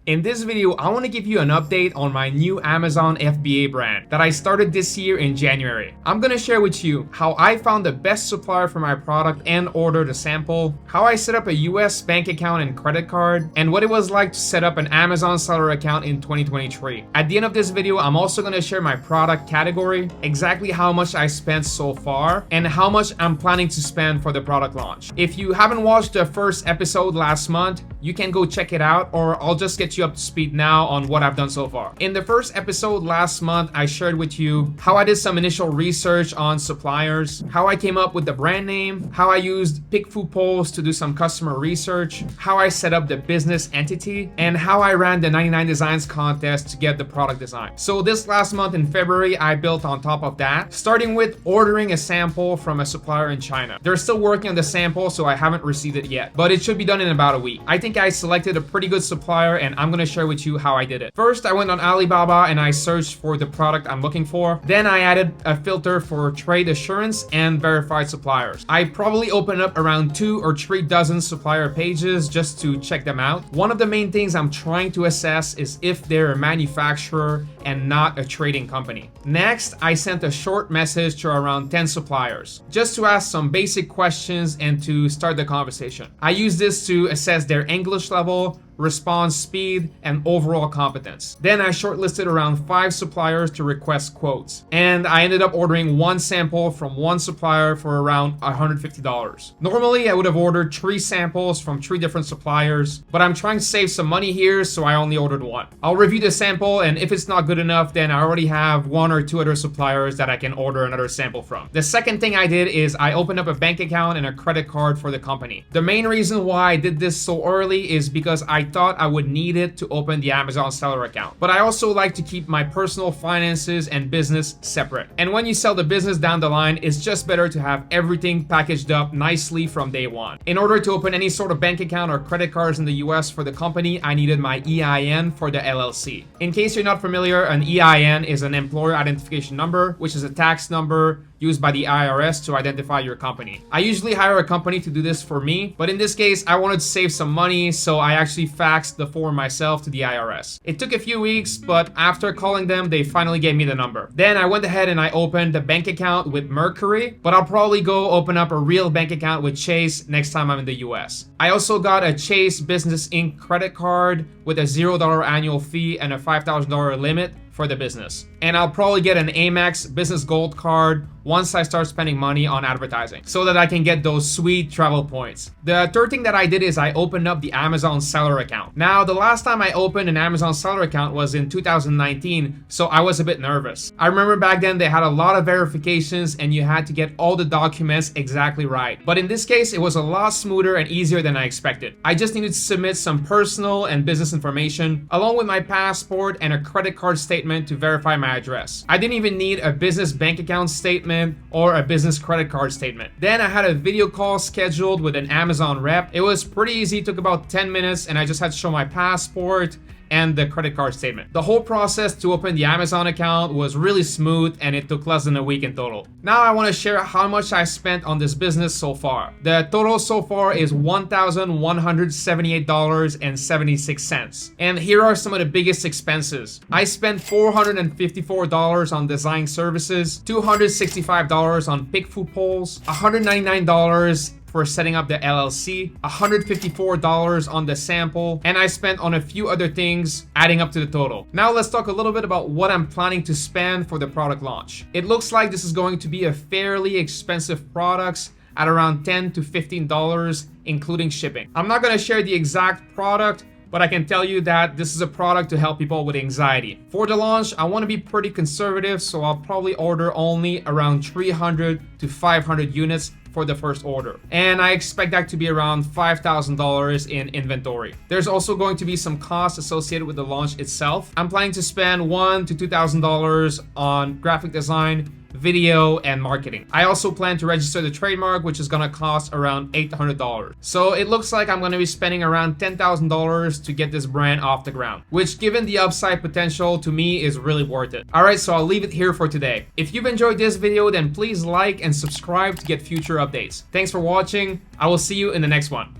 In this video, I want to give you an update on my new Amazon FBA brand that I started this year in January. I'm going to share with you how I found the best supplier for my product and ordered a sample, how I set up a US bank account and credit card, and what it was like to set up an Amazon seller account in 2023. At the end of this video, I'm also going to share my product category, exactly how much I spent so far, and how much I'm planning to spend for the product launch. If you haven't watched the first episode last month, you can go check it out, or I'll just get you up to speed now on what I've done so far. In the first episode last month, I shared with you how I did some initial research on suppliers, how I came up with the brand name, how I used PickFood polls to do some customer research, how I set up the business entity, and how I ran the 99 Designs contest to get the product design. So this last month in February, I built on top of that, starting with ordering a sample from a supplier in China. They're still working on the sample, so I haven't received it yet, but it should be done in about a week. I think I selected a pretty good supplier, and I'm gonna share with you how I did it. First, I went on Alibaba and I searched for the product I'm looking for. Then I added a filter for trade assurance and verified suppliers. I probably opened up around 2 or 3 dozen supplier pages just to check them out. One of the main things I'm trying to assess is if they're a manufacturer and not a trading company. Next, I sent a short message to around 10 suppliers just to ask some basic questions and to start the conversation. I use this to assess their English level, response speed, and overall competence. Then I shortlisted around 5 suppliers to request quotes, and I ended up ordering 1 sample from 1 supplier for around $150. Normally, I would have ordered 3 samples from 3 different suppliers, but I'm trying to save some money here, so I only ordered 1. I'll review the sample, and if it's not good enough, then I already have 1 or 2 other suppliers that I can order another sample from. The second thing I did is I opened up a bank account and a credit card for the company. The main reason why I did this so early is because I thought I would need it to open the Amazon seller account. But I also like to keep my personal finances and business separate. And when you sell the business down the line, it's just better to have everything packaged up nicely from day one. In order to open any sort of bank account or credit cards in the US for the company, I needed my EIN for the LLC. In case you're not familiar, an EIN is an employer identification number, which is a tax number used by the IRS to identify your company. I usually hire a company to do this for me, but in this case, I wanted to save some money, so I actually faxed the form myself to the IRS. It took a few weeks, but after calling them, they finally gave me the number. Then I went ahead and I opened a bank account with Mercury, but I'll probably go open up a real bank account with Chase next time I'm in the US. I also got a Chase Business Inc. credit card with a $0 annual fee and a $5,000 limit for the business. And I'll probably get an Amex Business Gold card once I start spending money on advertising so that I can get those sweet travel points. The third thing that I did is I opened up the Amazon seller account. Now, the last time I opened an Amazon seller account was in 2019, so I was a bit nervous. I remember back then they had a lot of verifications and you had to get all the documents exactly right. But in this case, it was a lot smoother and easier than I expected. I just needed to submit some personal and business information along with my passport and a credit card statement to verify my address. I didn't even need a business bank account statement or a business credit card statement. Then I had a video call scheduled with an Amazon rep. It was pretty easy, it took about 10 minutes, and I just had to show my passport and the credit card statement. The whole process to open the Amazon account was really smooth, and it took less than a week in total. Now I want to share how much I spent on this business so far. The total so far is $1,178.76. And here are some of the biggest expenses. I spent $454 on design services, $265 on PickFood polls, $199 for setting up the LLC, $154 on the sample, and I spent on a few other things, adding up to the total. Now let's talk a little bit about what I'm planning to spend for the product launch. It looks like this is going to be a fairly expensive product at around $10 to $15, including shipping. I'm not gonna share the exact product, but I can tell you that this is a product to help people with anxiety. For the launch, I want to be pretty conservative, so I'll probably order only around 300 to 500 units for the first order. And I expect that to be around $5,000 in inventory. There's also going to be some costs associated with the launch itself. I'm planning to spend $1,000 to $2,000 on graphic design, video, and marketing. I also plan to register the trademark, which is gonna cost around $800. So it looks like I'm gonna be spending around $10,000 to get this brand off the ground, which given the upside potential to me is really worth it. Alright, so I'll leave it here for today. If you've enjoyed this video, then please like and subscribe to get future updates. Thanks for watching. I will see you in the next one.